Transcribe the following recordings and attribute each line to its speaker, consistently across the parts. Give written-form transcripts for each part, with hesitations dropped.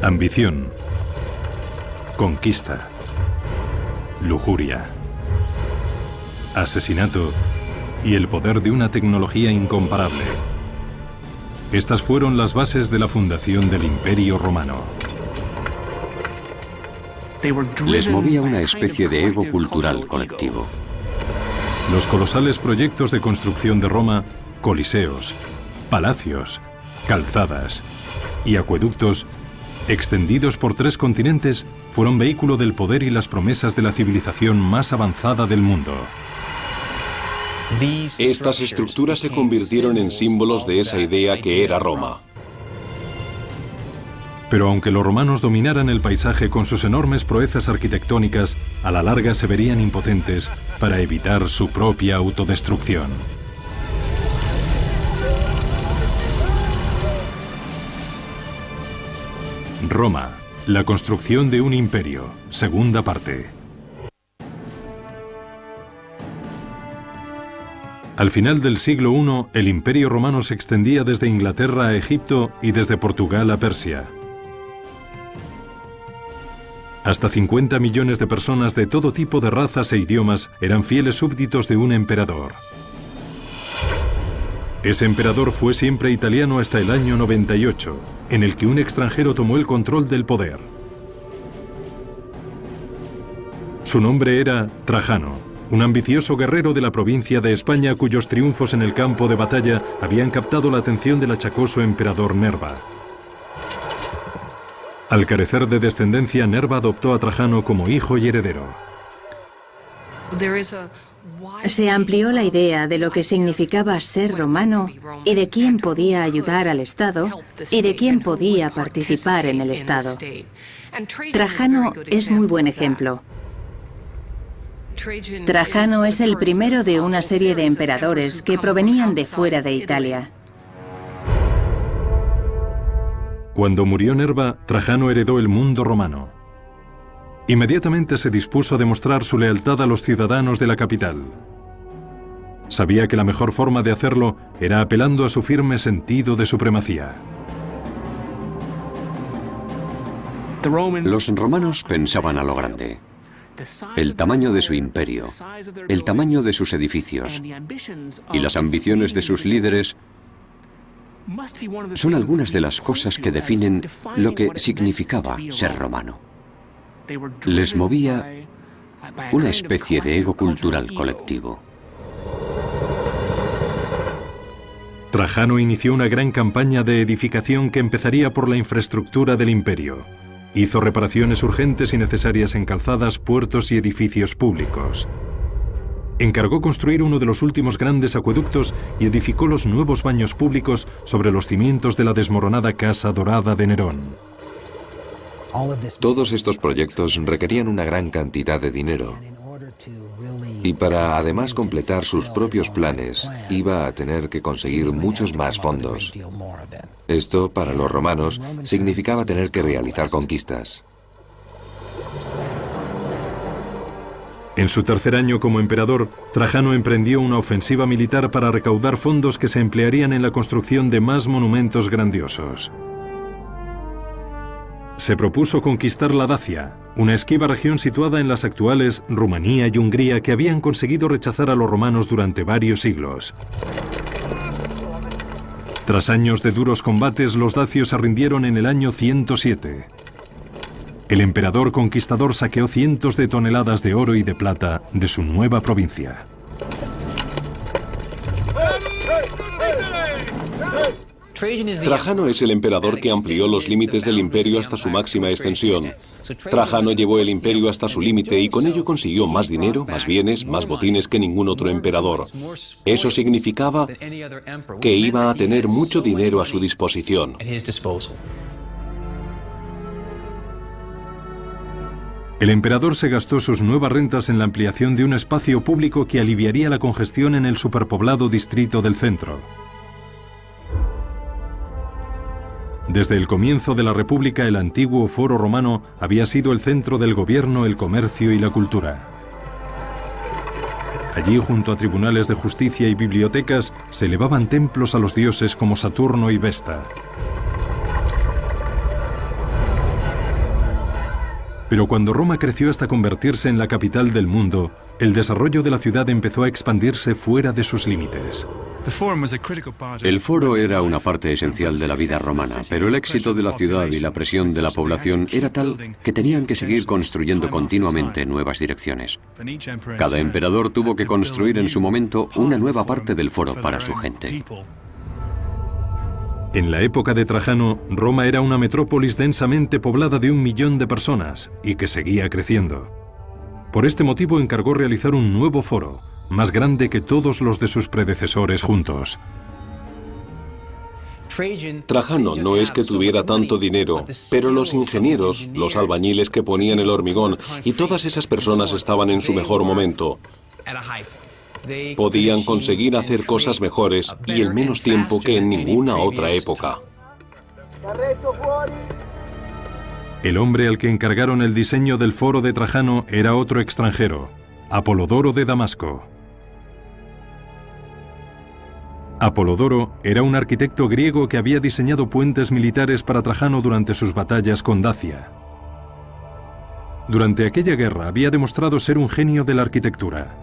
Speaker 1: Ambición, conquista, lujuria, asesinato y el poder de una tecnología incomparable. Estas fueron las bases de la fundación del Imperio Romano.
Speaker 2: Les movía una especie de ego cultural colectivo.
Speaker 1: Los colosales proyectos de construcción de Roma, coliseos, palacios, calzadas y acueductos, extendidos por 3 continentes, fueron vehículo del poder y las promesas de la civilización más avanzada del mundo.
Speaker 3: Estas estructuras se convirtieron en símbolos de esa idea que era Roma.
Speaker 1: Pero aunque los romanos dominaran el paisaje con sus enormes proezas arquitectónicas, a la larga se verían impotentes para evitar su propia autodestrucción. Roma, la construcción de un imperio, segunda parte. Al final del siglo I, el Imperio Romano se extendía desde Inglaterra a Egipto y desde Portugal a Persia. Hasta 50 millones de personas de todo tipo de razas e idiomas eran fieles súbditos de un emperador. Ese emperador fue siempre italiano hasta el año 98, en el que un extranjero tomó el control del poder. Su nombre era Trajano, un ambicioso guerrero de la provincia de España cuyos triunfos en el campo de batalla habían captado la atención del achacoso emperador Nerva. Al carecer de descendencia, Nerva adoptó a Trajano como hijo y heredero.
Speaker 4: Se amplió la idea de lo que significaba ser romano y de quién podía ayudar al Estado y de quién podía participar en el Estado. Trajano es muy buen ejemplo. Trajano es el primero de una serie de emperadores que provenían de fuera de Italia.
Speaker 1: Cuando murió Nerva, Trajano heredó el mundo romano. Inmediatamente se dispuso a demostrar su lealtad a los ciudadanos de la capital. Sabía que la mejor forma de hacerlo era apelando a su firme sentido de supremacía.
Speaker 2: Los romanos pensaban a lo grande. El tamaño de su imperio, el tamaño de sus edificios y las ambiciones de sus líderes son algunas de las cosas que definen lo que significaba ser romano. Les movía una especie de ego cultural colectivo.
Speaker 1: Trajano inició una gran campaña de edificación que empezaría por la infraestructura del imperio. Hizo reparaciones urgentes y necesarias en calzadas, puertos y edificios públicos. Encargó construir uno de los últimos grandes acueductos y edificó los nuevos baños públicos sobre los cimientos de la desmoronada Casa Dorada de Nerón.
Speaker 3: Todos estos proyectos requerían una gran cantidad de dinero. Y para además completar sus propios planes, iba a tener que conseguir muchos más fondos. Esto, para los romanos, significaba tener que realizar conquistas.
Speaker 1: En su tercer año como emperador, Trajano emprendió una ofensiva militar para recaudar fondos que se emplearían en la construcción de más monumentos grandiosos. Se propuso conquistar la Dacia, una esquiva región situada en las actuales Rumanía y Hungría que habían conseguido rechazar a los romanos durante varios siglos. Tras años de duros combates, los dacios se rindieron en el año 107. El emperador conquistador saqueó cientos de toneladas de oro y de plata de su nueva provincia.
Speaker 3: Trajano es el emperador que amplió los límites del imperio hasta su máxima extensión. Trajano llevó el imperio hasta su límite y con ello consiguió más dinero, más bienes, más botines que ningún otro emperador. Eso significaba que iba a tener mucho dinero a su disposición.
Speaker 1: El emperador se gastó sus nuevas rentas en la ampliación de un espacio público que aliviaría la congestión en el superpoblado distrito del centro. Desde el comienzo de la República, el antiguo Foro Romano había sido el centro del gobierno, el comercio y la cultura. Allí, junto a tribunales de justicia y bibliotecas, se elevaban templos a los dioses como Saturno y Vesta. Pero cuando Roma creció hasta convertirse en la capital del mundo, el desarrollo de la ciudad empezó a expandirse fuera de sus límites.
Speaker 2: El foro era una parte esencial de la vida romana, pero el éxito de la ciudad y la presión de la población era tal que tenían que seguir construyendo continuamente nuevas direcciones. Cada emperador tuvo que construir en su momento una nueva parte del foro para su gente.
Speaker 1: En la época de Trajano, Roma era una metrópolis densamente poblada de 1 millón de personas y que seguía creciendo. Por este motivo encargó realizar un nuevo foro, más grande que todos los de sus predecesores juntos.
Speaker 3: Trajano no es que tuviera tanto dinero, pero los ingenieros, los albañiles que ponían el hormigón y todas esas personas estaban en su mejor momento. Podían conseguir hacer cosas mejores y en menos tiempo que en ninguna otra época.
Speaker 1: El hombre al que encargaron el diseño del foro de Trajano era otro extranjero, Apolodoro de Damasco. Apolodoro era un arquitecto griego que había diseñado puentes militares para Trajano durante sus batallas con Dacia. Durante aquella guerra había demostrado ser un genio de la arquitectura.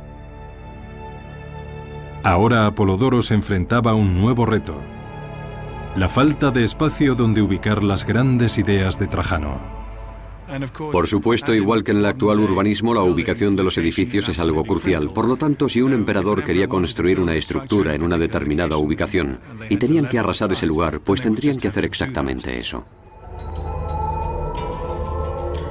Speaker 1: Ahora Apolodoro se enfrentaba a un nuevo reto: la falta de espacio donde ubicar las grandes ideas de Trajano.
Speaker 2: Por supuesto, igual que en el actual urbanismo, la ubicación de los edificios es algo crucial. Por lo tanto, si un emperador quería construir una estructura en una determinada ubicación y tenían que arrasar ese lugar, pues tendrían que hacer exactamente eso.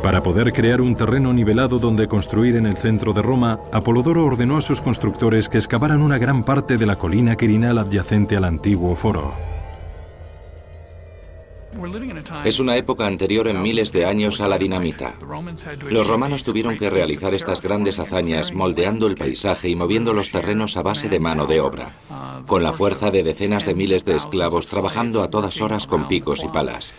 Speaker 1: Para poder crear un terreno nivelado donde construir en el centro de Roma, Apolodoro ordenó a sus constructores que excavaran una gran parte de la colina quirinal adyacente al antiguo foro.
Speaker 5: Es una época anterior en miles de años a la dinamita. Los romanos tuvieron que realizar estas grandes hazañas moldeando el paisaje y moviendo los terrenos a base de mano de obra, con la fuerza de decenas de miles de esclavos trabajando a todas horas con picos y palas.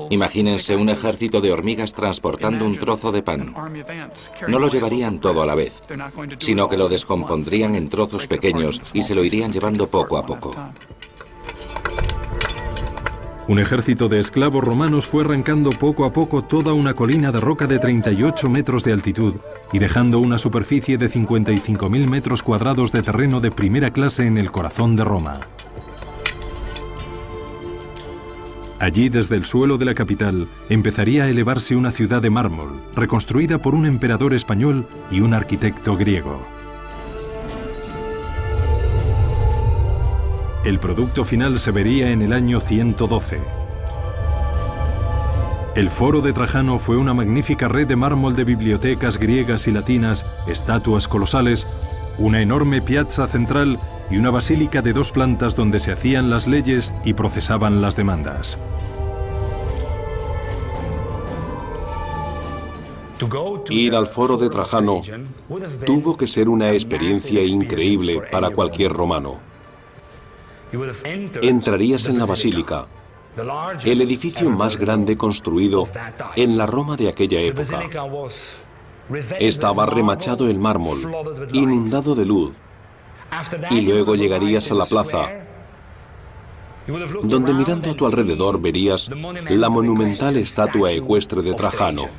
Speaker 5: Imagínense un ejército de hormigas transportando un trozo de pan. No lo llevarían todo a la vez, sino que lo descompondrían en trozos pequeños y se lo irían llevando poco a poco.
Speaker 1: Un ejército de esclavos romanos fue arrancando poco a poco toda una colina de roca de 38 metros de altitud y dejando una superficie de 55.000 metros cuadrados de terreno de primera clase en el corazón de Roma. Allí, desde el suelo de la capital, empezaría a elevarse una ciudad de mármol, reconstruida por un emperador español y un arquitecto griego. El producto final se vería en el año 112. El foro de Trajano fue una magnífica red de mármol de bibliotecas griegas y latinas, estatuas colosales, una enorme piazza central y una basílica de 2 plantas donde se hacían las leyes y procesaban las demandas.
Speaker 3: Ir al foro de Trajano tuvo que ser una experiencia increíble para cualquier romano. Entrarías en la basílica, el edificio más grande construido en la Roma de aquella época. Estaba remachado en mármol, inundado de luz, y luego llegarías a la plaza, donde mirando a tu alrededor verías la monumental estatua ecuestre de Trajano.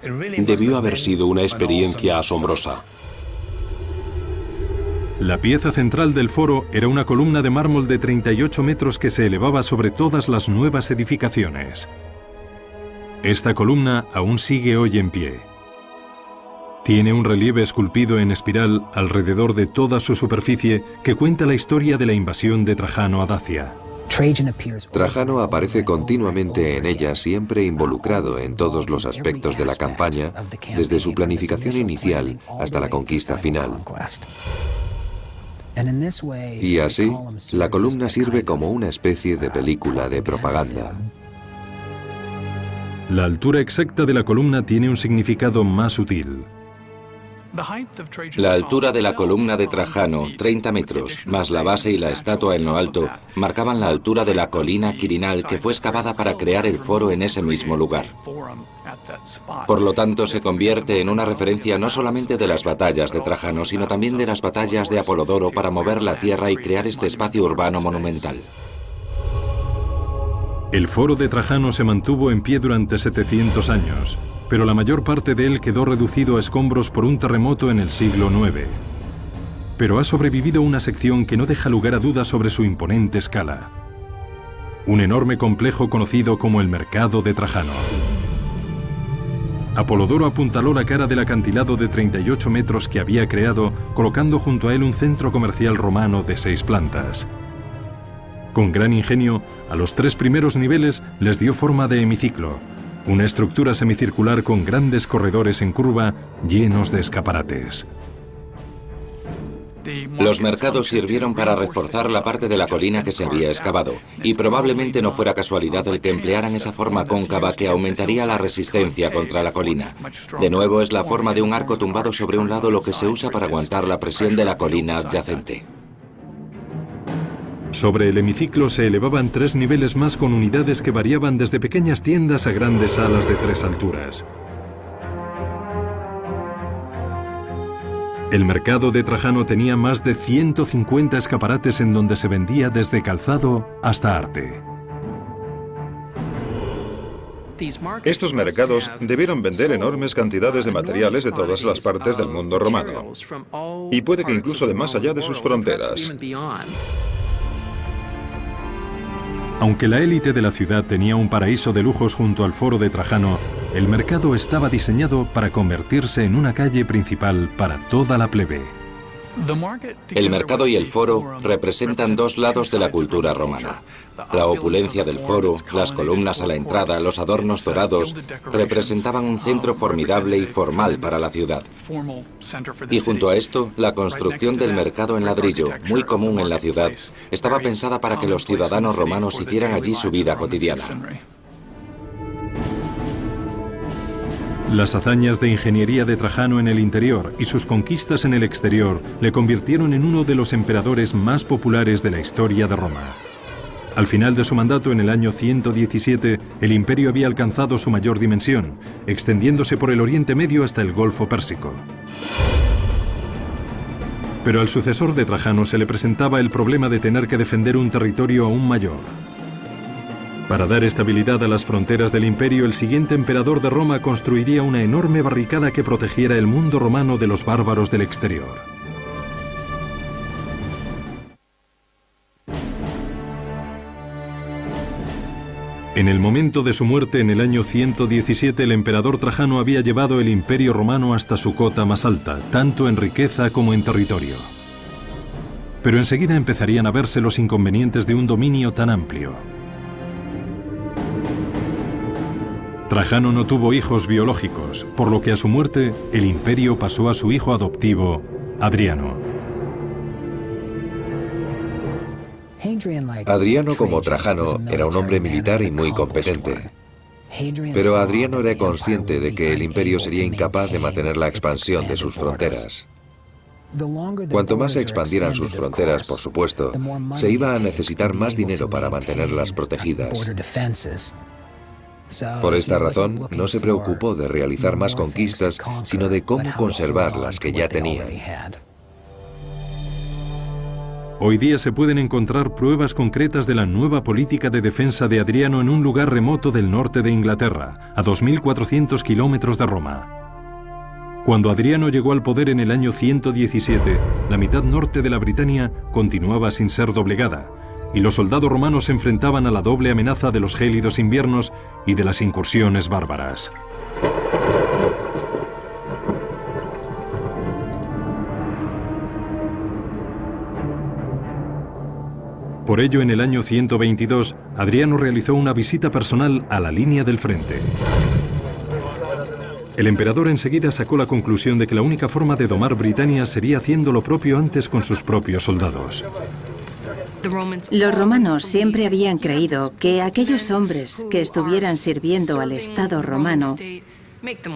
Speaker 3: Debió haber sido una experiencia asombrosa.
Speaker 1: La pieza central del foro era una columna de mármol de 38 metros que se elevaba sobre todas las nuevas edificaciones. Esta columna aún sigue hoy en pie. Tiene un relieve esculpido en espiral alrededor de toda su superficie que cuenta la historia de la invasión de Trajano a Dacia.
Speaker 6: Trajano aparece continuamente en ella, siempre involucrado en todos los aspectos de la campaña, desde su planificación inicial hasta la conquista final. Y así, la columna sirve como una especie de película de propaganda.
Speaker 1: La altura exacta de la columna tiene un significado más sutil.
Speaker 5: La altura de la columna de Trajano, 30 metros, más la base y la estatua en lo alto, marcaban la altura de la colina quirinal que fue excavada para crear el foro en ese mismo lugar. Por lo tanto, se convierte en una referencia no solamente de las batallas de Trajano, sino también de las batallas de Apolodoro para mover la tierra y crear este espacio urbano monumental.
Speaker 1: El foro de Trajano se mantuvo en pie durante 700 años, pero la mayor parte de él quedó reducido a escombros por un terremoto en el siglo IX. Pero ha sobrevivido una sección que no deja lugar a dudas sobre su imponente escala. Un enorme complejo conocido como el Mercado de Trajano. Apolodoro apuntaló la cara del acantilado de 38 metros que había creado, colocando junto a él un centro comercial romano de 6 plantas. Con gran ingenio, a los 3 primeros niveles les dio forma de hemiciclo, una estructura semicircular con grandes corredores en curva llenos de escaparates.
Speaker 5: Los mercados sirvieron para reforzar la parte de la colina que se había excavado, y probablemente no fuera casualidad el que emplearan esa forma cóncava que aumentaría la resistencia contra la colina. De nuevo, es la forma de un arco tumbado sobre un lado lo que se usa para aguantar la presión de la colina adyacente.
Speaker 1: Sobre el hemiciclo se elevaban 3 niveles más con unidades que variaban desde pequeñas tiendas a grandes salas de 3 alturas. El mercado de Trajano tenía más de 150 escaparates en donde se vendía desde calzado hasta arte.
Speaker 7: Estos mercados debieron vender enormes cantidades de materiales de todas las partes del mundo romano, y puede que incluso de más allá de sus fronteras.
Speaker 1: Aunque la élite de la ciudad tenía un paraíso de lujos junto al foro de Trajano, el mercado estaba diseñado para convertirse en una calle principal para toda la plebe.
Speaker 5: El mercado y el foro representan 2 lados de la cultura romana. La opulencia del foro, las columnas a la entrada, los adornos dorados, representaban un centro formidable y formal para la ciudad. Y junto a esto, la construcción del mercado en ladrillo, muy común en la ciudad, estaba pensada para que los ciudadanos romanos hicieran allí su vida cotidiana.
Speaker 1: Las hazañas de ingeniería de Trajano en el interior y sus conquistas en el exterior le convirtieron en uno de los emperadores más populares de la historia de Roma. Al final de su mandato, en el año 117, el imperio había alcanzado su mayor dimensión, extendiéndose por el Oriente Medio hasta el Golfo Pérsico. Pero al sucesor de Trajano se le presentaba el problema de tener que defender un territorio aún mayor. Para dar estabilidad a las fronteras del imperio, el siguiente emperador de Roma construiría una enorme barricada que protegiera el mundo romano de los bárbaros del exterior. En el momento de su muerte, en el año 117, el emperador Trajano había llevado el imperio romano hasta su cota más alta, tanto en riqueza como en territorio. Pero enseguida empezarían a verse los inconvenientes de un dominio tan amplio. Trajano no tuvo hijos biológicos, por lo que a su muerte el imperio pasó a su hijo adoptivo, Adriano.
Speaker 6: Adriano, como Trajano, era un hombre militar y muy competente. Pero Adriano era consciente de que el imperio sería incapaz de mantener la expansión de sus fronteras. Cuanto más se expandieran sus fronteras, por supuesto, se iba a necesitar más dinero para mantenerlas protegidas. Por esta razón, no se preocupó de realizar más conquistas, sino de cómo conservar las que ya tenían.
Speaker 1: Hoy día se pueden encontrar pruebas concretas de la nueva política de defensa de Adriano en un lugar remoto del norte de Inglaterra, a 2.400 kilómetros de Roma. Cuando Adriano llegó al poder en el año 117, la mitad norte de la Britania continuaba sin ser doblegada, y los soldados romanos se enfrentaban a la doble amenaza de los gélidos inviernos y de las incursiones bárbaras. Por ello, en el año 122, Adriano realizó una visita personal a la línea del frente. El emperador enseguida sacó la conclusión de que la única forma de domar Britania sería haciendo lo propio antes con sus propios soldados.
Speaker 4: Los romanos siempre habían creído que aquellos hombres que estuvieran sirviendo al Estado romano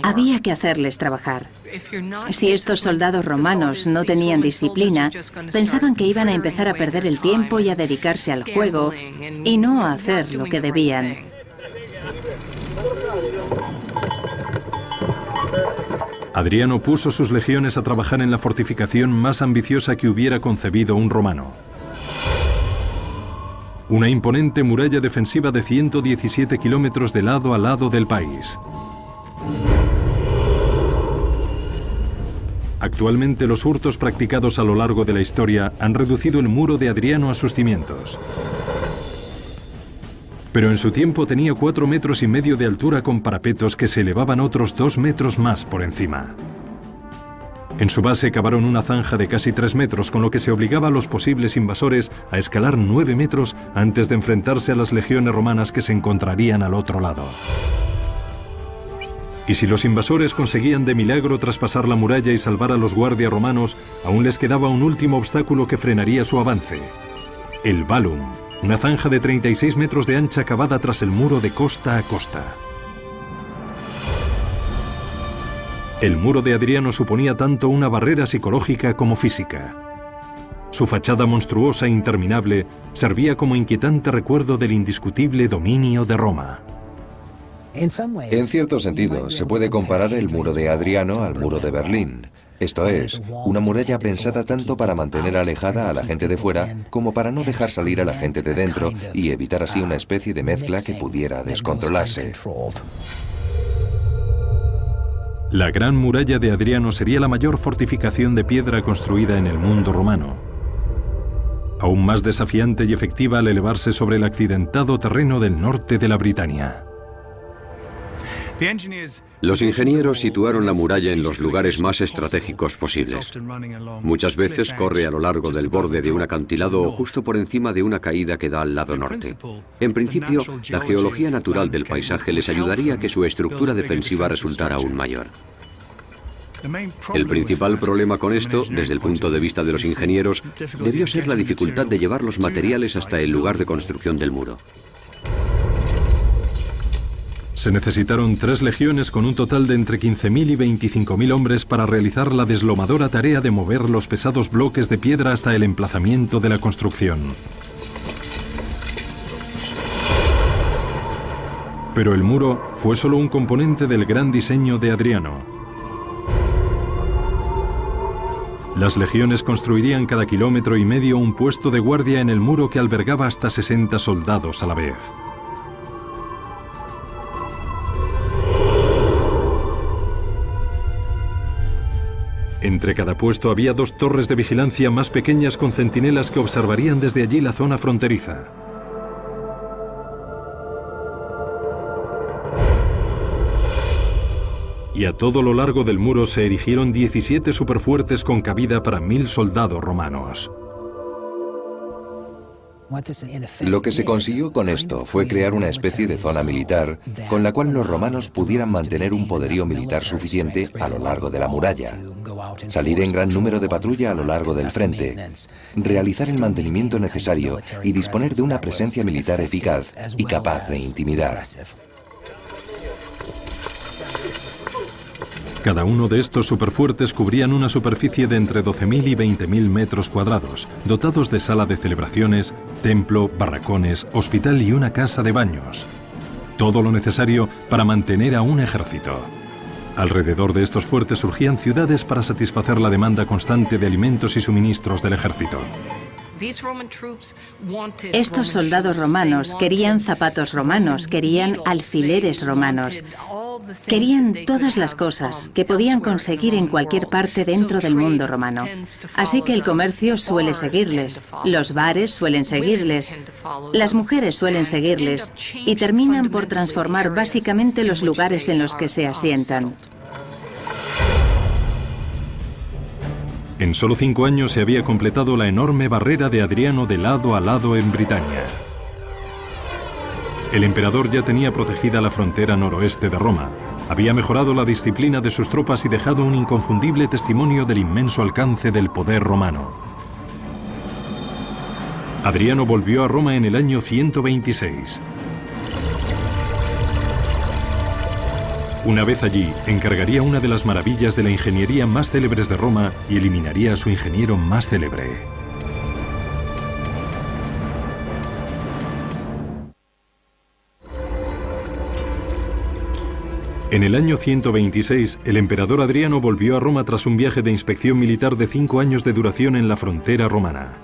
Speaker 4: había que hacerles trabajar. Si estos soldados romanos no tenían disciplina, pensaban que iban a empezar a perder el tiempo y a dedicarse al juego y no a hacer lo que debían.
Speaker 1: Adriano puso sus legiones a trabajar en la fortificación más ambiciosa que hubiera concebido un romano. una imponente muralla defensiva de 117 kilómetros de lado a lado del país. Actualmente los hurtos practicados a lo largo de la historia han reducido el muro de Adriano a sus cimientos. Pero en su tiempo tenía 4,5 metros de altura con parapetos que se elevaban otros 2 metros más por encima. En su base cavaron una zanja de casi 3 metros, con lo que se obligaba a los posibles invasores a escalar 9 metros antes de enfrentarse a las legiones romanas que se encontrarían al otro lado. Y si los invasores conseguían de milagro traspasar la muralla y salvar a los guardias romanos, aún les quedaba un último obstáculo que frenaría su avance: el Balum, una zanja de 36 metros de ancha cavada tras el muro de costa a costa. El muro de Adriano suponía tanto una barrera psicológica como física. Su fachada monstruosa e interminable servía como inquietante recuerdo del indiscutible dominio de Roma.
Speaker 6: En cierto sentido, se puede comparar el muro de Adriano al muro de Berlín. Esto es, una muralla pensada tanto para mantener alejada a la gente de fuera como para no dejar salir a la gente de dentro y evitar así una especie de mezcla que pudiera descontrolarse.
Speaker 1: La Gran Muralla de Adriano sería la mayor fortificación de piedra construida en el mundo romano, aún más desafiante y efectiva al elevarse sobre el accidentado terreno del norte de la Britania.
Speaker 2: Los ingenieros situaron la muralla en los lugares más estratégicos posibles. Muchas veces corre a lo largo del borde de un acantilado o justo por encima de una caída que da al lado norte. En principio, la geología natural del paisaje les ayudaría a que su estructura defensiva resultara aún mayor. El principal problema con esto, desde el punto de vista de los ingenieros, debió ser la dificultad de llevar los materiales hasta el lugar de construcción del muro.
Speaker 1: Se necesitaron 3 legiones con un total de entre 15.000 y 25.000 hombres para realizar la deslomadora tarea de mover los pesados bloques de piedra hasta el emplazamiento de la construcción. Pero el muro fue solo un componente del gran diseño de Adriano. Las legiones construirían cada 1,5 kilómetros un puesto de guardia en el muro que albergaba hasta 60 soldados a la vez. Entre cada puesto había 2 torres de vigilancia más pequeñas con centinelas que observarían desde allí la zona fronteriza. Y a todo lo largo del muro se erigieron 17 superfuertes con cabida para 1.000 soldados romanos.
Speaker 6: Lo que se consiguió con esto fue crear una especie de zona militar con la cual los romanos pudieran mantener un poderío militar suficiente a lo largo de la muralla, salir en gran número de patrulla a lo largo del frente, realizar el mantenimiento necesario y disponer de una presencia militar eficaz y capaz de intimidar.
Speaker 1: Cada uno de estos superfuertes cubrían una superficie de entre 12.000 y 20.000 metros cuadrados, dotados de sala de celebraciones, templo, barracones, hospital y una casa de baños. Todo lo necesario para mantener a un ejército. Alrededor de estos fuertes surgían ciudades para satisfacer la demanda constante de alimentos y suministros del ejército.
Speaker 4: Estos soldados romanos querían zapatos romanos, querían alfileres romanos, querían todas las cosas que podían conseguir en cualquier parte dentro del mundo romano. Así que el comercio suele seguirles, los bares suelen seguirles, las mujeres suelen seguirles y terminan por transformar básicamente los lugares en los que se asientan.
Speaker 1: En solo 5 años se había completado la enorme barrera de Adriano de lado a lado en Britania. El emperador ya tenía protegida la frontera noroeste de Roma, había mejorado la disciplina de sus tropas y dejado un inconfundible testimonio del inmenso alcance del poder romano. Adriano volvió a Roma en el año 126. Una vez allí, encargaría una de las maravillas de la ingeniería más célebres de Roma y eliminaría a su ingeniero más célebre. En el año 126, el emperador Adriano volvió a Roma tras un viaje de inspección militar de 5 años de duración en la frontera romana.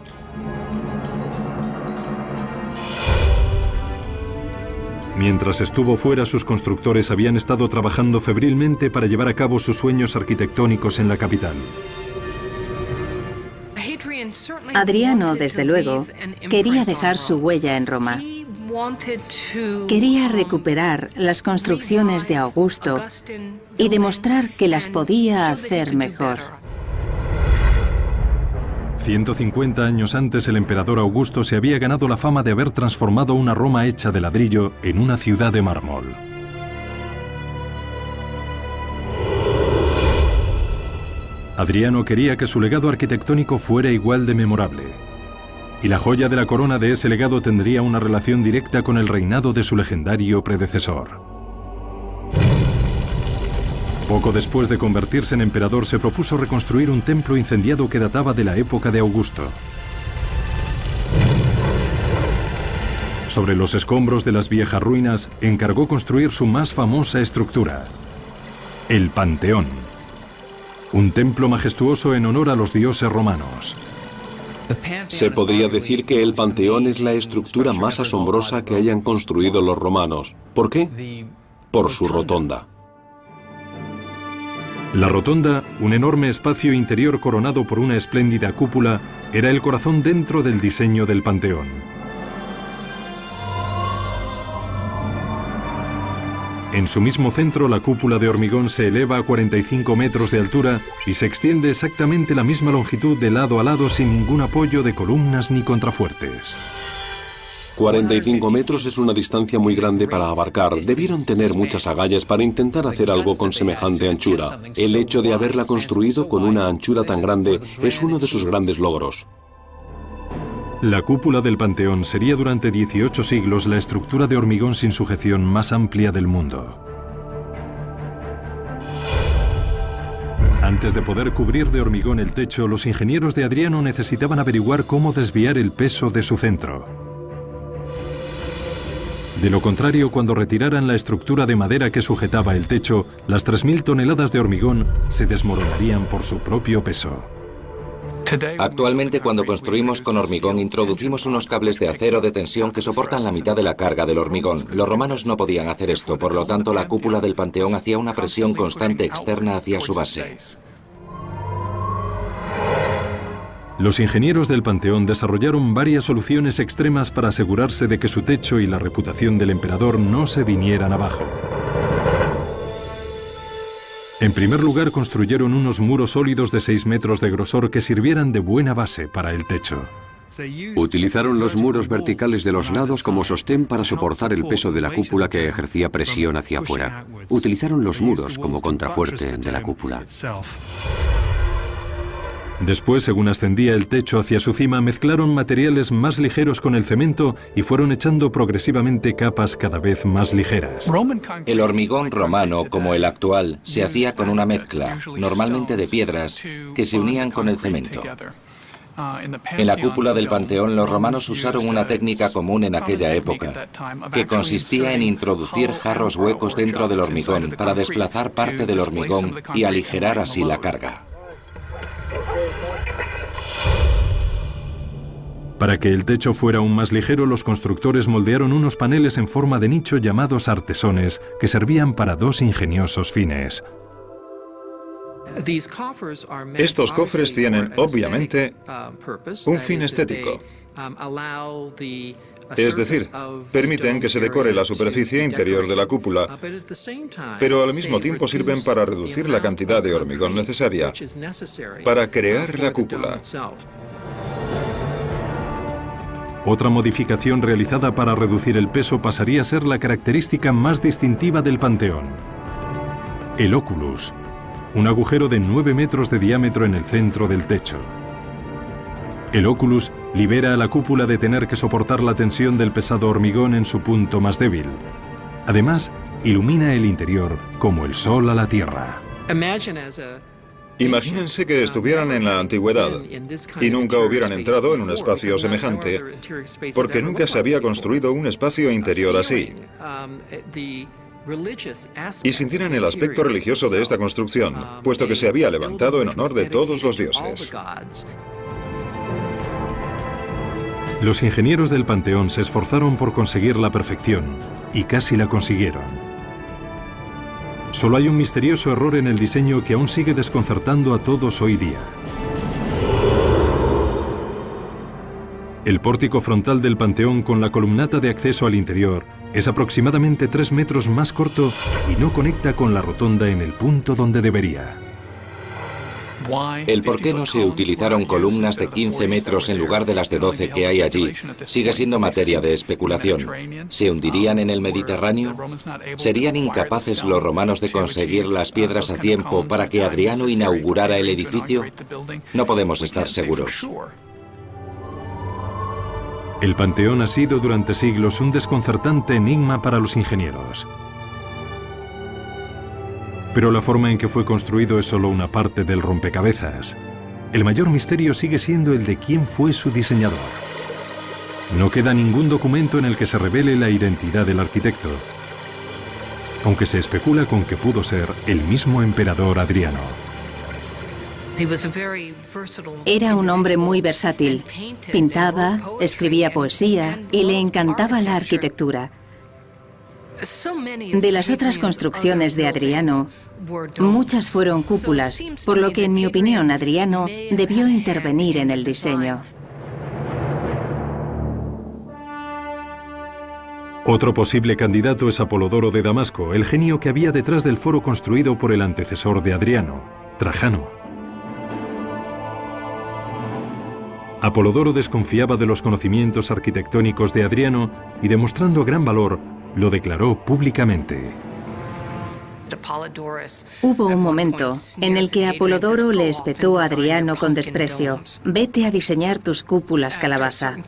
Speaker 1: Mientras estuvo fuera, sus constructores habían estado trabajando febrilmente para llevar a cabo sus sueños arquitectónicos en la capital.
Speaker 4: Adriano, desde luego, quería dejar su huella en Roma. Quería recuperar las construcciones de Augusto y demostrar que las podía hacer mejor.
Speaker 1: 150 años antes, el emperador Augusto se había ganado la fama de haber transformado una Roma hecha de ladrillo en una ciudad de mármol. Adriano quería que su legado arquitectónico fuera igual de memorable. Y la joya de la corona de ese legado tendría una relación directa con el reinado de su legendario predecesor. Poco después de convertirse en emperador, se propuso reconstruir un templo incendiado que databa de la época de Augusto. Sobre los escombros de las viejas ruinas, encargó construir su más famosa estructura, el Panteón, un templo majestuoso en honor a los dioses romanos.
Speaker 3: Se podría decir que el Panteón es la estructura más asombrosa que hayan construido los romanos. ¿Por qué? Por su rotonda.
Speaker 1: La rotonda, un enorme espacio interior coronado por una espléndida cúpula, era el corazón dentro del diseño del Panteón. En su mismo centro, la cúpula de hormigón se eleva a 45 metros de altura y se extiende exactamente la misma longitud de lado a lado sin ningún apoyo de columnas ni contrafuertes.
Speaker 3: 45 metros es una distancia muy grande para abarcar. Debieron tener muchas agallas para intentar hacer algo con semejante anchura. El hecho de haberla construido con una anchura tan grande es uno de sus grandes logros.
Speaker 1: La cúpula del Panteón sería durante 18 siglos la estructura de hormigón sin sujeción más amplia del mundo. Antes de poder cubrir de hormigón el techo, los ingenieros de Adriano necesitaban averiguar cómo desviar el peso de su centro. De lo contrario, cuando retiraran la estructura de madera que sujetaba el techo, las 3.000 toneladas de hormigón se desmoronarían por su propio peso.
Speaker 5: Actualmente, cuando construimos con hormigón, introducimos unos cables de acero de tensión que soportan la mitad de la carga del hormigón. Los romanos no podían hacer esto, por lo tanto, la cúpula del Panteón hacía una presión constante externa hacia su base.
Speaker 1: Los ingenieros del Panteón desarrollaron varias soluciones extremas para asegurarse de que su techo y la reputación del emperador no se vinieran abajo. En primer lugar, construyeron unos muros sólidos de 6 metros de grosor que sirvieran de buena base para el techo.
Speaker 2: Utilizaron los muros verticales de los lados como sostén para soportar el peso de la cúpula que ejercía presión hacia afuera. Utilizaron los muros como contrafuerte de la cúpula.
Speaker 1: Después, según ascendía el techo hacia su cima, mezclaron materiales más ligeros con el cemento y fueron echando progresivamente capas cada vez más ligeras.
Speaker 5: El hormigón romano, como el actual, se hacía con una mezcla, normalmente de piedras, que se unían con el cemento. En la cúpula del Panteón, los romanos usaron una técnica común en aquella época, que consistía en introducir jarros huecos dentro del hormigón para desplazar parte del hormigón y aligerar así la carga.
Speaker 1: Para que el techo fuera aún más ligero, los constructores moldearon unos paneles en forma de nicho llamados artesones, que servían para dos ingeniosos fines.
Speaker 7: Estos cofres tienen, obviamente, un fin estético. Es decir, permiten que se decore la superficie interior de la cúpula, pero al mismo tiempo sirven para reducir la cantidad de hormigón necesaria para crear la cúpula.
Speaker 1: Otra modificación realizada para reducir el peso pasaría a ser la característica más distintiva del Panteón: el oculus, un agujero de 9 metros de diámetro en el centro del techo. El oculus libera a la cúpula de tener que soportar la tensión del pesado hormigón en su punto más débil. Además, ilumina el interior como el sol a la tierra.
Speaker 7: Imagínense que estuvieran en la antigüedad y nunca hubieran entrado en un espacio semejante, porque nunca se había construido un espacio interior así. Y sintieran el aspecto religioso de esta construcción, puesto que se había levantado en honor de todos los dioses.
Speaker 1: Los ingenieros del Panteón se esforzaron por conseguir la perfección y casi la consiguieron. Solo hay un misterioso error en el diseño que aún sigue desconcertando a todos hoy día. El pórtico frontal del Panteón con la columnata de acceso al interior es aproximadamente 3 metros más corto y no conecta con la rotonda en el punto donde debería.
Speaker 5: El por qué no se utilizaron columnas de 15 metros en lugar de las de 12 que hay allí sigue siendo materia de especulación. ¿Se hundirían en el Mediterráneo? ¿Serían incapaces los romanos de conseguir las piedras a tiempo para que Adriano inaugurara el edificio? No podemos estar seguros.
Speaker 1: El Panteón ha sido durante siglos un desconcertante enigma para los ingenieros. Pero la forma en que fue construido es solo una parte del rompecabezas. El mayor misterio sigue siendo el de quién fue su diseñador. No queda ningún documento en el que se revele la identidad del arquitecto, aunque se especula con que pudo ser el mismo emperador Adriano.
Speaker 4: Era un hombre muy versátil. Pintaba, escribía poesía y le encantaba la arquitectura. De las otras construcciones de Adriano, muchas fueron cúpulas, por lo que en mi opinión Adriano debió intervenir en el diseño.
Speaker 1: Otro posible candidato es Apolodoro de Damasco, el genio que había detrás del foro construido por el antecesor de Adriano, Trajano. Apolodoro desconfiaba de los conocimientos arquitectónicos de Adriano y, demostrando gran valor, lo declaró públicamente.
Speaker 4: Hubo un momento en el que Apolodoro le espetó a Adriano con desprecio: «Vete a diseñar tus cúpulas, calabaza».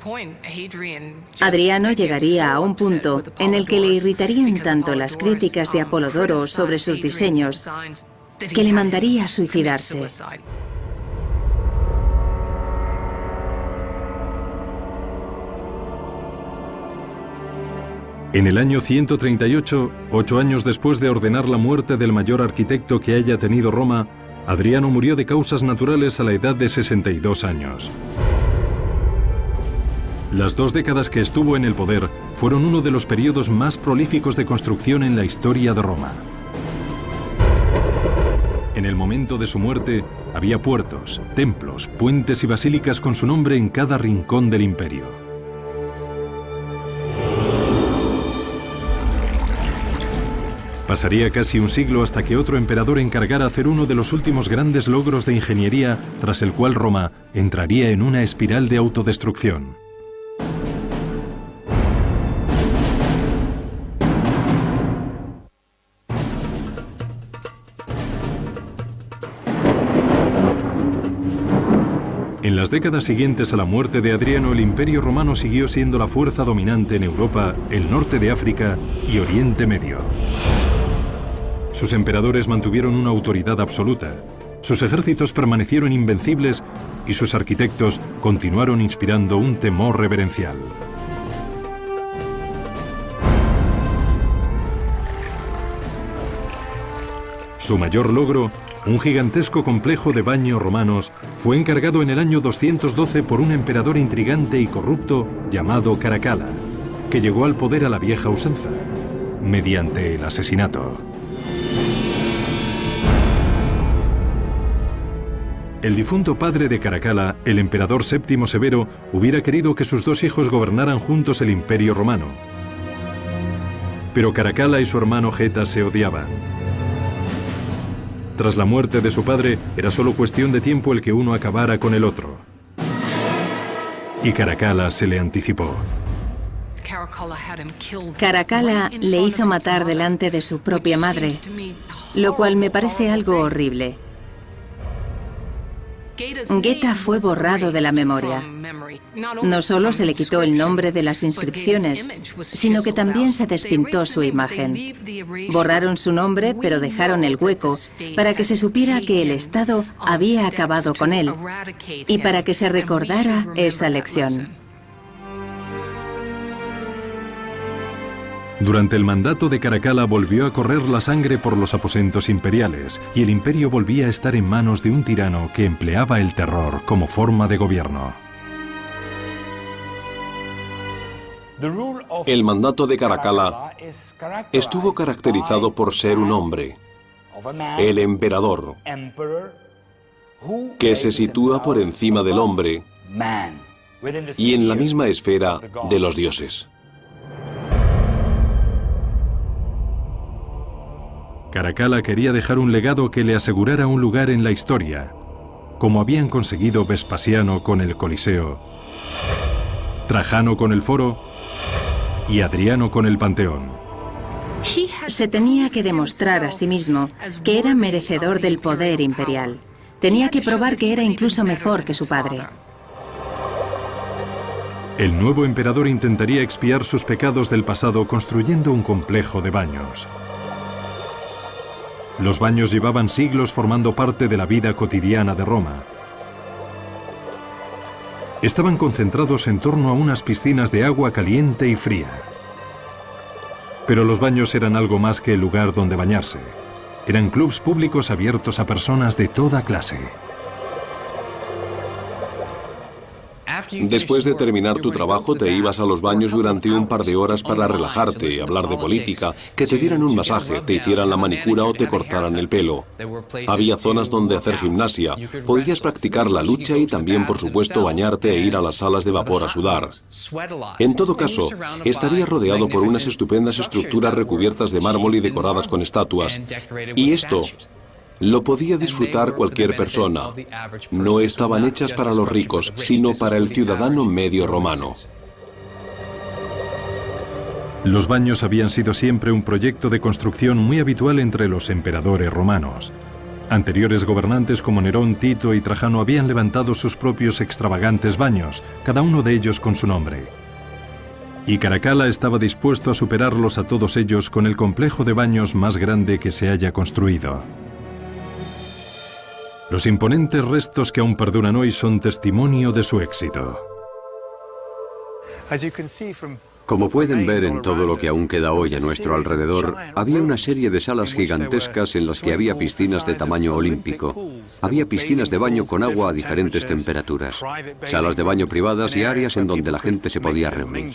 Speaker 4: Adriano llegaría a un punto en el que le irritarían tanto las críticas de Apolodoro sobre sus diseños que le mandaría a suicidarse.
Speaker 1: En el año 138, 8 años después de ordenar la muerte del mayor arquitecto que haya tenido Roma, Adriano murió de causas naturales a la edad de 62 años. Las 2 décadas que estuvo en el poder fueron uno de los periodos más prolíficos de construcción en la historia de Roma. En el momento de su muerte, había puertos, templos, puentes y basílicas con su nombre en cada rincón del imperio. Pasaría casi un siglo hasta que otro emperador encargara hacer uno de los últimos grandes logros de ingeniería, tras el cual Roma entraría en una espiral de autodestrucción. En las décadas siguientes a la muerte de Adriano, el Imperio Romano siguió siendo la fuerza dominante en Europa, el norte de África y Oriente Medio. Sus emperadores mantuvieron una autoridad absoluta, sus ejércitos permanecieron invencibles y sus arquitectos continuaron inspirando un temor reverencial. Su mayor logro, un gigantesco complejo de baños romanos, fue encargado en el año 212 por un emperador intrigante y corrupto llamado Caracalla, que llegó al poder a la vieja usanza, mediante el asesinato. El difunto padre de Caracalla, el emperador Séptimo Severo, hubiera querido que sus 2 hijos gobernaran juntos el Imperio Romano. Pero Caracalla y su hermano Geta se odiaban. Tras la muerte de su padre, era solo cuestión de tiempo el que uno acabara con el otro. Y Caracalla se le anticipó.
Speaker 4: Caracalla le hizo matar delante de su propia madre, lo cual me parece algo horrible. Geta fue borrado de la memoria. No solo se le quitó el nombre de las inscripciones, sino que también se despintó su imagen. Borraron su nombre, pero dejaron el hueco para que se supiera que el Estado había acabado con él y para que se recordara esa lección.
Speaker 1: Durante el mandato de Caracalla volvió a correr la sangre por los aposentos imperiales y el imperio volvía a estar en manos de un tirano que empleaba el terror como forma de gobierno.
Speaker 3: El mandato de Caracalla estuvo caracterizado por ser un hombre, el emperador, que se sitúa por encima del hombre y en la misma esfera de los dioses.
Speaker 1: Caracalla quería dejar un legado que le asegurara un lugar en la historia, como habían conseguido Vespasiano con el Coliseo, Trajano con el Foro y Adriano con el Panteón.
Speaker 4: Se tenía que demostrar a sí mismo que era merecedor del poder imperial. Tenía que probar que era incluso mejor que su padre.
Speaker 1: El nuevo emperador intentaría expiar sus pecados del pasado construyendo un complejo de baños. Los baños llevaban siglos formando parte de la vida cotidiana de Roma. Estaban concentrados en torno a unas piscinas de agua caliente y fría. Pero los baños eran algo más que el lugar donde bañarse. Eran clubs públicos abiertos a personas de toda clase.
Speaker 3: Después de terminar tu trabajo, te ibas a los baños durante un par de horas para relajarte, hablar de política, que te dieran un masaje, te hicieran la manicura o te cortaran el pelo. Había zonas donde hacer gimnasia, podías practicar la lucha y también, por supuesto, bañarte e ir a las salas de vapor a sudar. En todo caso, estarías rodeado por unas estupendas estructuras recubiertas de mármol y decoradas con estatuas. Y esto lo podía disfrutar cualquier persona. No estaban hechas para los ricos, sino para el ciudadano medio romano.
Speaker 1: Los baños habían sido siempre un proyecto de construcción muy habitual entre los emperadores romanos. Anteriores gobernantes como Nerón, Tito y Trajano habían levantado sus propios extravagantes baños, cada uno de ellos con su nombre. Y Caracalla estaba dispuesto a superarlos a todos ellos con el complejo de baños más grande que se haya construido. Los imponentes restos que aún perduran hoy son testimonio de su éxito.
Speaker 2: Como pueden ver en todo lo que aún queda hoy a nuestro alrededor, había una serie de salas gigantescas en las que había piscinas de tamaño olímpico. Había piscinas de baño con agua a diferentes temperaturas, salas de baño privadas y áreas en donde la gente se podía reunir.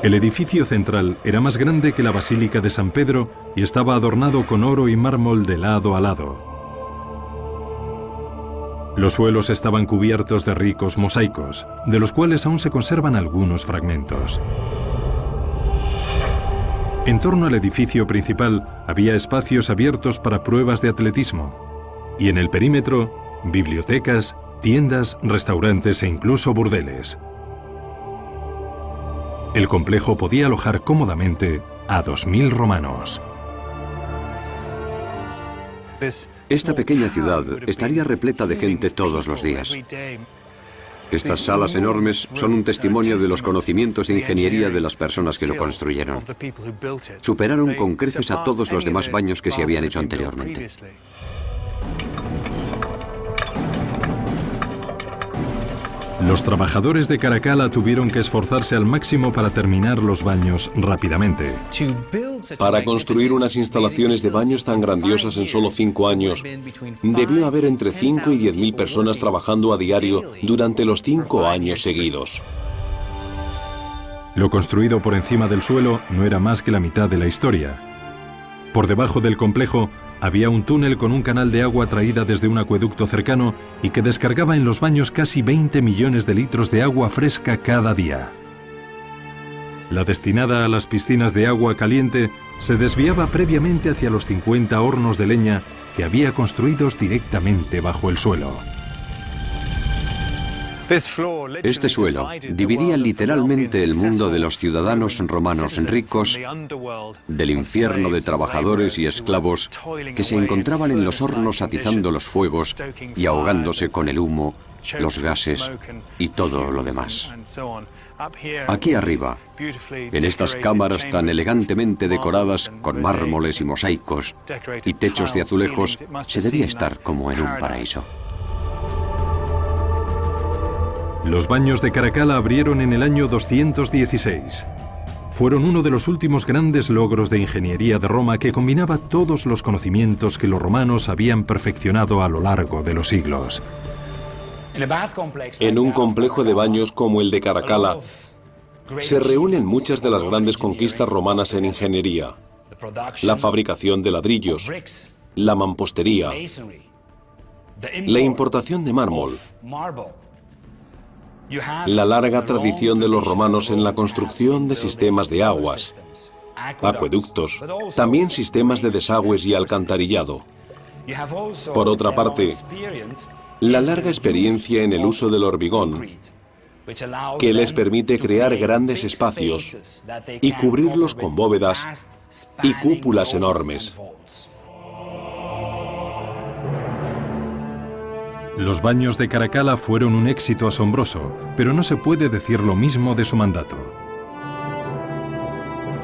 Speaker 1: El edificio central era más grande que la Basílica de San Pedro y estaba adornado con oro y mármol de lado a lado. Los suelos estaban cubiertos de ricos mosaicos, de los cuales aún se conservan algunos fragmentos. En torno al edificio principal había espacios abiertos para pruebas de atletismo, y en el perímetro, bibliotecas, tiendas, restaurantes e incluso burdeles. El complejo podía alojar cómodamente a 2000 romanos.
Speaker 2: Esta pequeña ciudad estaría repleta de gente todos los días. Estas salas enormes son un testimonio de los conocimientos de ingeniería de las personas que lo construyeron. Superaron con creces a todos los demás baños que se habían hecho anteriormente.
Speaker 1: Los trabajadores de Caracalla tuvieron que esforzarse al máximo para terminar los baños rápidamente.
Speaker 3: Para construir unas instalaciones de baños tan grandiosas en solo 5 años, debió haber entre 5 y 10.000 personas trabajando a diario durante los 5 años seguidos.
Speaker 1: Lo construido por encima del suelo no era más que la mitad de la historia. Por debajo del complejo había un túnel con un canal de agua traída desde un acueducto cercano y que descargaba en los baños casi 20 millones de litros de agua fresca cada día. La destinada a las piscinas de agua caliente se desviaba previamente hacia los 50 hornos de leña que había construidos directamente bajo el suelo.
Speaker 2: Este suelo dividía literalmente el mundo de los ciudadanos romanos ricos del infierno de trabajadores y esclavos que se encontraban en los hornos atizando los fuegos y ahogándose con el humo, los gases y todo lo demás. Aquí arriba, en estas cámaras tan elegantemente decoradas con mármoles y mosaicos y techos de azulejos, se debía estar como en un paraíso.
Speaker 1: Los baños de Caracalla abrieron en el año 216. Fueron uno de los últimos grandes logros de ingeniería de Roma que combinaba todos los conocimientos que los romanos habían perfeccionado a lo largo de los siglos.
Speaker 3: En un complejo de baños como el de Caracalla, se reúnen muchas de las grandes conquistas romanas en ingeniería: la fabricación de ladrillos, la mampostería, la importación de mármol, la larga tradición de los romanos en la construcción de sistemas de aguas, acueductos, también sistemas de desagües y alcantarillado. Por otra parte, la larga experiencia en el uso del hormigón, que les permite crear grandes espacios y cubrirlos con bóvedas y cúpulas enormes.
Speaker 1: Los baños de Caracalla fueron un éxito asombroso, pero no se puede decir lo mismo de su mandato.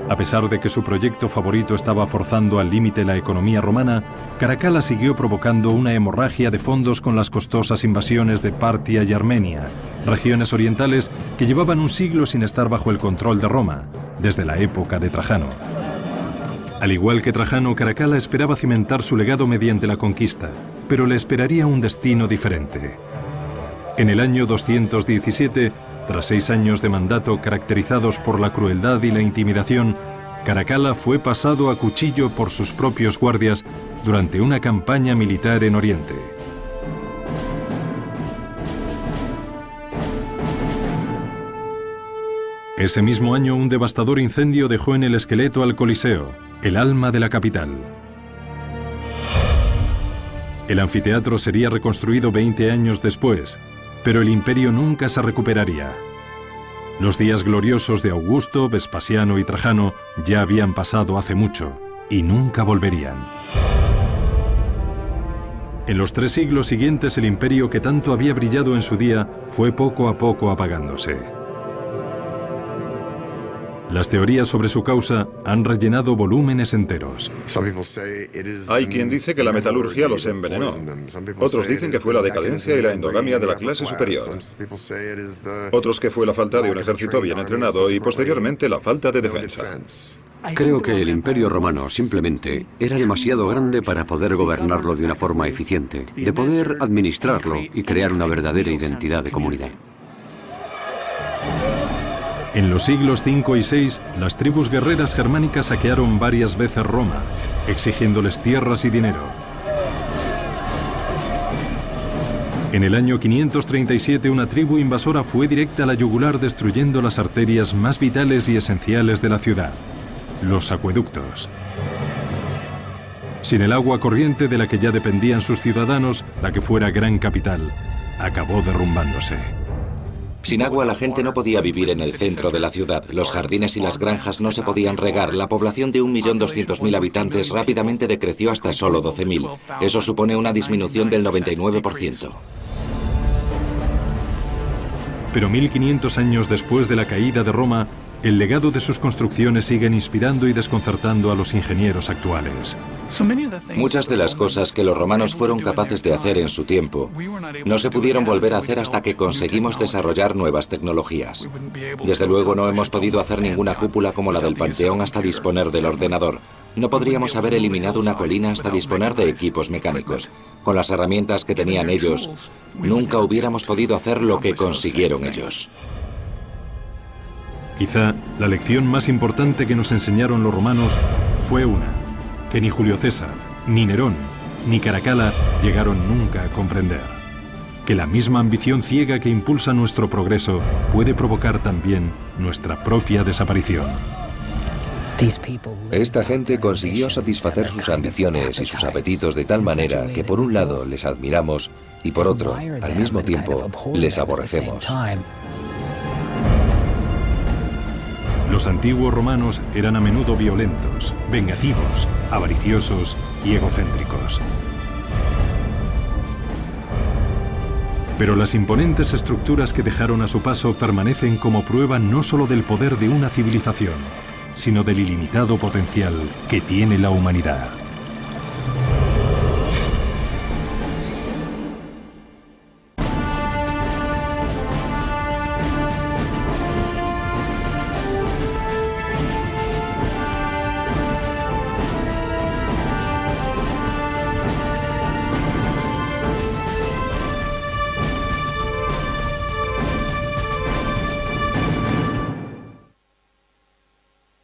Speaker 1: A pesar de que su proyecto favorito estaba forzando al límite la economía romana, Caracalla siguió provocando una hemorragia de fondos con las costosas invasiones de Partia y Armenia, regiones orientales que llevaban un siglo sin estar bajo el control de Roma, desde la época de Trajano. Al igual que Trajano, Caracalla esperaba cimentar su legado mediante la conquista, pero le esperaría un destino diferente. En el año 217, tras 6 años de mandato caracterizados por la crueldad y la intimidación, Caracalla fue pasado a cuchillo por sus propios guardias durante una campaña militar en Oriente. Ese mismo año, un devastador incendio dejó en el esqueleto al Coliseo, el alma de la capital. El anfiteatro sería reconstruido 20 años después, pero el imperio nunca se recuperaría. Los días gloriosos de Augusto, Vespasiano y Trajano ya habían pasado hace mucho y nunca volverían. En los 3 siglos siguientes, el imperio que tanto había brillado en su día fue poco a poco apagándose. Las teorías sobre su causa han rellenado volúmenes enteros.
Speaker 7: Hay quien dice que la metalurgia los envenenó. Otros dicen que fue la decadencia y la endogamia de la clase superior. Otros que fue la falta de un ejército bien entrenado y posteriormente la falta de defensa.
Speaker 2: Creo que el Imperio Romano simplemente era demasiado grande para poder gobernarlo de una forma eficiente, de poder administrarlo y crear una verdadera identidad de comunidad.
Speaker 1: En los siglos V y VI, las tribus guerreras germánicas saquearon varias veces Roma, exigiéndoles tierras y dinero. En el año 537, una tribu invasora fue directa a la yugular, destruyendo las arterias más vitales y esenciales de la ciudad, los acueductos. Sin el agua corriente de la que ya dependían sus ciudadanos, la que fuera gran capital acabó derrumbándose.
Speaker 5: Sin agua la gente no podía vivir en el centro de la ciudad, los jardines y las granjas no se podían regar, la población de 1.200.000 habitantes rápidamente decreció hasta solo 12.000. Eso supone una disminución del 99%.
Speaker 1: Pero 1500 años después de la caída de Roma, el legado de sus construcciones siguen inspirando y desconcertando a los ingenieros actuales.
Speaker 5: Muchas de las cosas que los romanos fueron capaces de hacer en su tiempo no se pudieron volver a hacer hasta que conseguimos desarrollar nuevas tecnologías. Desde luego no hemos podido hacer ninguna cúpula como la del Panteón hasta disponer del ordenador. No podríamos haber eliminado una colina hasta disponer de equipos mecánicos. Con las herramientas que tenían ellos, nunca hubiéramos podido hacer lo que consiguieron ellos.
Speaker 1: Quizá la lección más importante que nos enseñaron los romanos fue una, que ni Julio César, ni Nerón, ni Caracalla llegaron nunca a comprender. Que la misma ambición ciega que impulsa nuestro progreso puede provocar también nuestra propia desaparición.
Speaker 6: Esta gente consiguió satisfacer sus ambiciones y sus apetitos de tal manera que por un lado les admiramos y por otro, al mismo tiempo, les aborrecemos.
Speaker 1: Los antiguos romanos eran a menudo violentos, vengativos, avariciosos y egocéntricos. Pero las imponentes estructuras que dejaron a su paso permanecen como prueba no solo del poder de una civilización, sino del ilimitado potencial que tiene la humanidad.